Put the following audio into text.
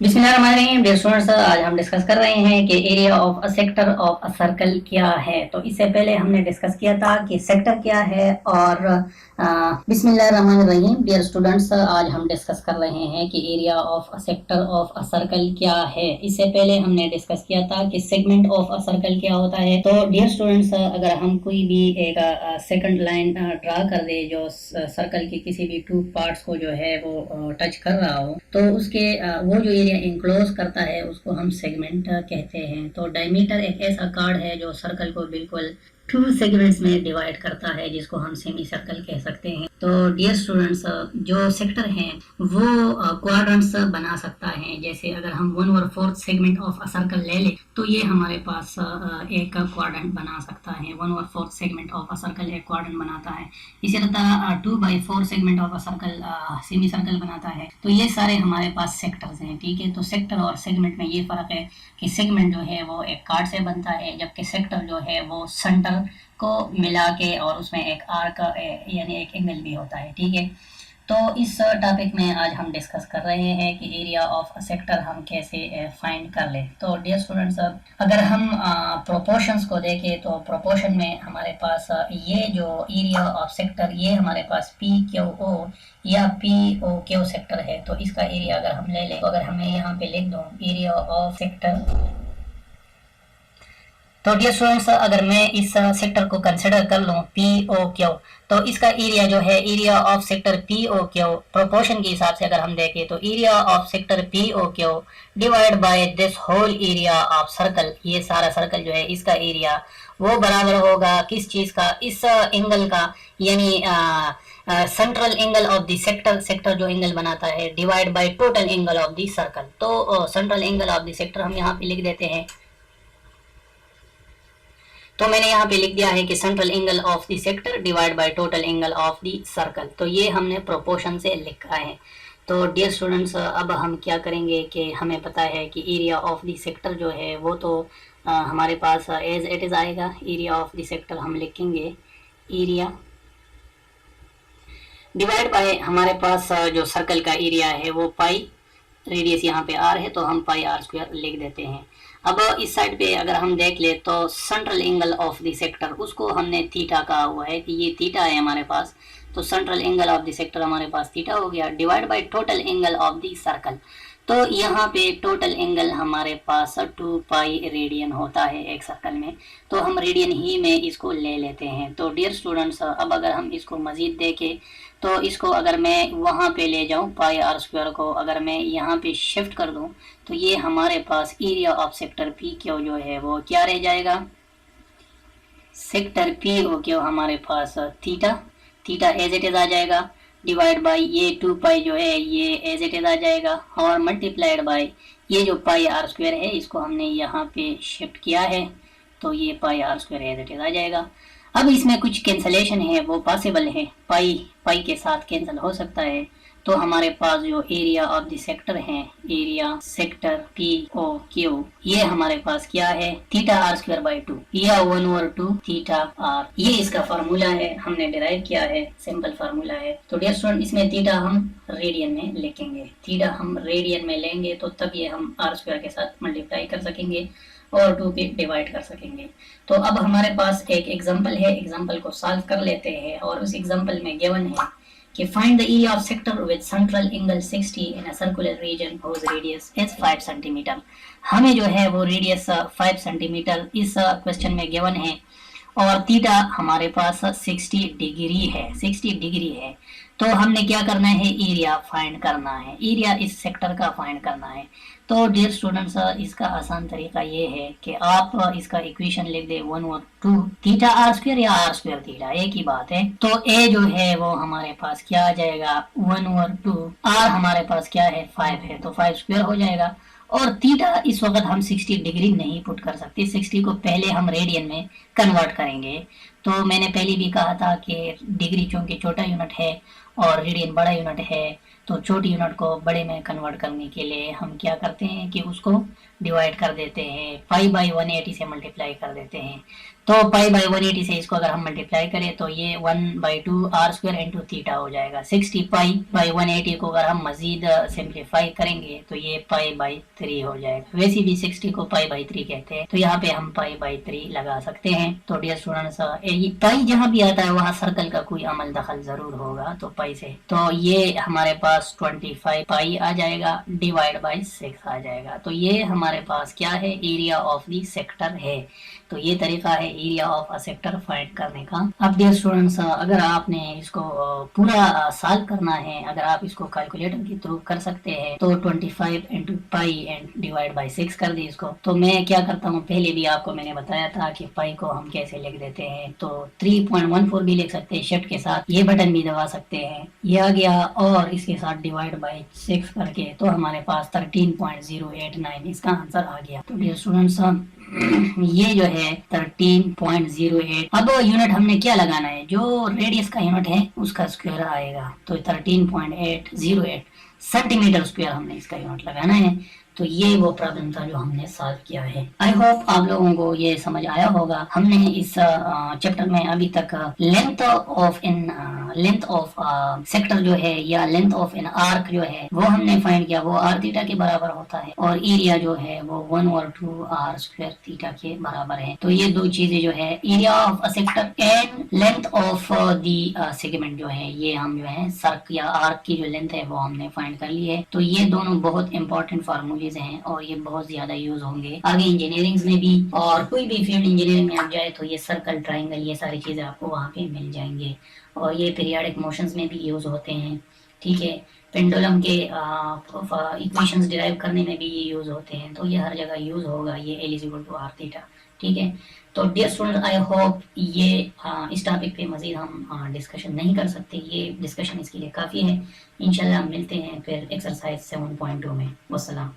बिस्मिल्लाहिर्रहमानिर्रहीम dear students, आज हम डिस्कस कर रहे हैं कि area of a sector of a circle क्या है। तो इससे पहले हमने डिस्कस किया था कि सेक्टर क्या है। और बिस्मिल्लाहिर्रहमानिर्रहीम डियर स्टूडेंट्स, आज हम डिस्कस कर रहे हैं कि area of a sector of a circle क्या है। इससे पहले हमने डिस्कस किया था कि सेगमेंट ऑफ अ सर्कल क्या होता है। तो डियर स्टूडेंट्स, अगर हम कोई भी एक सेकंड लाइन ड्रा कर दे जो सर्कल के किसी भी टू पार्ट्स को जो है वो टच कर रहा हो, तो उसके वो जो एरिया इंक्लोज करता है उसको हम सेगमेंट कहते हैं। तो डायमीटर एक ऐसा कार्ड है जो सर्कल को बिल्कुल टू सेगमेंट्स में डिवाइड करता है, जिसको हम सेमी सर्कल कह सकते हैं। तो डियर स्टूडेंट्स, जो सेक्टर हैं वो क्वाड्रेंट्स बना सकता है। जैसे अगर हम 1/4 सेगमेंट ऑफ अ सर्कल ले लें तो ये हमारे पास एक क्वाड्रेंट बना सकता है। 1/4 सेगमेंट ऑफ अ सर्कल एक क्वाड्रेंट बनाता है। इसी तरह 2/4 segment of a circle semi circle बनाता है। तो ये सारे हमारे पास सेक्टर्स हैं, ठीक है। तो सेक्टर और सेगमेंट में ये फर्क है कि सेगमेंट जो है वो एक कार्ड से बनता है, जबकि सेक्टर जो है वो सेंटर को मिला के और उसमें एक आर्क यानी एक एंगल भी होता है, ठीक है। तो इस टॉपिक में आज हम डिस्कस कर रहे हैं कि एरिया ऑफ अ सेक्टर हम कैसे फाइंड कर लें। तो डियर स्टूडेंट्स, अगर हम प्रोपोर्शंस को देखें तो प्रोपोर्शन में हमारे पास ये जो एरिया ऑफ सेक्टर ये हमारे पास पी क्यू ओ या पी ओ क्यू सेक्टर है। तो इसका एरिया अगर हम ले लें, तो अगर हमें यहाँ पे लिख दो एरिया ऑफ सेक्टर, तो डियर स्टूडेंट्स, अगर मैं इस सेक्टर को कंसिडर कर लूँ पी ओ क्यू, तो इसका एरिया जो है area of sector P O Q proportion के हिसाब से अगर हम देखें तो area of sector P O Q divide by this whole area of circle, ये सारा सर्कल जो है इसका एरिया वो बराबर होगा किस चीज का, इस एंगल का, यानी central angle of the sector, sector जो एंगल बनाता है divide by total angle of the circle. तो central angle of the sector हम यहाँ पे लिख देते हैं। तो मैंने यहाँ पे लिख दिया है कि central angle of the sector divide by total angle of the circle. तो ये हमने प्रोपोर्शन से लिखा है। तो डियर स्टूडेंट्स, अब हम क्या करेंगे कि हमें पता है कि एरिया ऑफ द सेक्टर जो है वो तो हमारे पास एज इट इज आएगा। एरिया ऑफ द सेक्टर हम लिखेंगे एरिया डिवाइड बाय हमारे पास जो सर्कल का एरिया है वो पाई, रेडियस यहाँ पे आर है तो हम पाई आर स्क्वायर लिख देते हैं। अब इस साइड पे अगर हम देख ले तो central angle of the sector उसको हमने थीटा कहा हुआ है कि ये थीटा है हमारे पास। तो central angle of the sector हमारे पास थीटा हो गया divide by total angle of the circle. तो यहाँ पे टोटल एंगल हमारे पास 2 पाई रेडियन होता है एक सर्कल में, तो हम रेडियन ही में इसको ले लेते हैं। तो डियर स्टूडेंट्स, अब अगर हम इसको मजीद देखें तो इसको अगर मैं वहाँ पे ले जाऊँ पाई आर स्क्वायर को अगर मैं यहाँ पे शिफ्ट कर दूँ तो ये हमारे पास area of sector P Q जो है वो क्या रह जाएगा, सेक्टर पी ओ क्यू हमारे पास theta, theta as it is आ जाएगा डिवाइड बाय ये 2 पाई जो है ये एज इट इज आ जाएगा और मल्टीप्लाइड बाय ये जो पाई आर स्क्वायर है इसको हमने यहाँ पे शिफ्ट किया है तो ये pi R square as it is आ जाएगा। अब इसमें कुछ कैंसलेशन है वो पॉसिबल है, पाई पाई के साथ कैंसिल हो सकता है। तो हमारे पास जो एरिया ऑफ द सेक्टर है area sector P O Q ये हमारे पास क्या है थीटा आर स्क्वायर बाई 2 या 1/2 थीटा आर, ये इसका फार्मूला है, हमने डिराइव किया है, सिंपल फार्मूला है। तो डियर स्टूडेंट, इसमें थीटा हम रेडियन में लिखेंगे, थीटा हम रेडियन में लेंगे तो तब ये हम आर स्क्वायर के साथ मल्टीप्लाई कर सकेंगे और 2 पे डिवाइड कर सकेंगे। तो अब हमारे पास एक एग्जांपल है, एग्जांपल को सॉल्व कर लेते हैं। और उस एग्जांपल में गिवन है कि find the area of sector with central angle 60 in a circular region whose radius is 5 centimetre. हमें जो है वो रेडियस 5 सेंटीमीटर इस क्वेश्चन में गिवन है और थीटा हमारे पास 60 डिग्री है, 60 डिग्री है। तो हमने क्या करना है, एरिया फाइंड करना है, एरिया इस सेक्टर का फाइंड करना है। तो डियर स्टूडेंट्स, इसका आसान तरीका ये है कि आप इसका इक्वेशन लिख दे 1/2 थीटा आर स्क्वायर या आर स्क्वायर थीटा, एक ही बात है। तो ए जो है वो हमारे पास क्या आ जाएगा 1/2, आर हमारे पास क्या है 5 है तो 5 स्क्वायर हो जाएगा। और थीटा इस वक्त हम 60 डिग्री नहीं पुट कर सकते, 60 को पहले हम रेडियन में कन्वर्ट करेंगे। तो मैंने पहले भी कहा था कि डिग्री चूंकि छोटा यूनिट है और रेडियन बड़ा यूनिट है, तो छोटी यूनिट को बड़े में कन्वर्ट करने के लिए हम क्या करते हैं कि उसको डिवाइड कर देते हैं, पाई बाई 180 से मल्टीप्लाई कर देते हैं। तो पाई बाई 180 से इसको अगर हम मल्टीप्लाई करें तो ये 1/2 आर स्क्वायर इंटू थीटा हो जाएगा। 60 पाई बाई 180 को अगर हम मजीद सिंप्लीफाई करेंगे तो ये पाई बाई 3 हो जाएगा। वैसे भी 60 को पाई बाई 3 कहते हैं, तो यहाँ पे हम पाई बाई 3 लगा सकते हैं। तो डियर स्टूडेंट्स, पाई जहाँ भी आता है वहाँ सर्कल का कोई अमल दखल जरूर होगा, तो पाई से तो ये हमारे पास 25 पाई आ जाएगा डिवाइड बाई 6 आ जाएगा। तो ये हमारे पास क्या है, एरिया ऑफ दी सेक्टर है। तो ये तरीका है area of a sector find करने का। अब डियर स्टूडेंट्स, अगर आपने इसको पूरा सॉल्व करना है, अगर आप इसको कैलकुलेटर के थ्रू कर सकते हैं तो 25 into pi and divide by 6 कर दी इसको। तो मैं क्या करता हूँ, पहले भी आपको मैंने बताया था कि पाई को हम कैसे लिख देते हैं। तो 3.14 भी लिख सकते हैं, शिफ्ट के साथ ये बटन भी दबा सकते हैं, ये आ गया, और इसके साथ डिवाइड बाई 6 करके तो हमारे पास 13.089 इसका आंसर आ गया। तो डियर स्टूडेंट्स, ये जो है 13.08। अब यूनिट हमने क्या लगाना है, जो रेडियस का यूनिट है उसका स्क्वायर आएगा। तो 13.808 सेंटीमीटर स्क्वायर हमने इसका यूनिट लगाना है। तो ये वो प्रॉब्लम था जो हमने सॉल्व किया है। आई होप आप लोगों को ये समझ आया होगा। हमने इस चैप्टर में अभी तक लेंथ ऑफ सेक्टर जो है या लेंथ ऑफ एन आर्क जो है वो हमने फाइंड किया, वो आर थीटा के बराबर होता है, और एरिया जो है वो 1/2 आर स्क्वायर थीटा के बराबर है। तो ये दो चीजें जो है, area of a sector and length of the segment जो है, ये हम जो है सर्क या आर्क की जो लेंथ है वो हमने फाइंड कर ली है। तो ये दोनों बहुत इंपॉर्टेंट फार्मूले हैं और ये बहुत ज्यादा यूज होंगे आगे इंजीनियरिंग में भी, और कोई भी फील्ड इंजीनियरिंग में आप जाए तो ये सर्कल, ट्राइंगल, ये सारी चीजें आपको वहाँ पे मिल जाएंगे। और ये पीरियोडिक मोशंस में भी यूज होते हैं, ठीक है। पेंडुलम के इक्वेशंस डिराइव करने में भी ये यूज होते हैं, तो ये हर जगह यूज होगा, ये L = R थीटा, ठीक है। तो डियर स्टूडेंट, आई होप ये इस टॉपिक पे मजीद हम डिस्कशन नहीं कर सकते, ये डिस्कशन इसके लिए काफ़ी है। इंशाल्लाह मिलते हैं फिर एक्सरसाइज 7.2 में। वस्सलाम।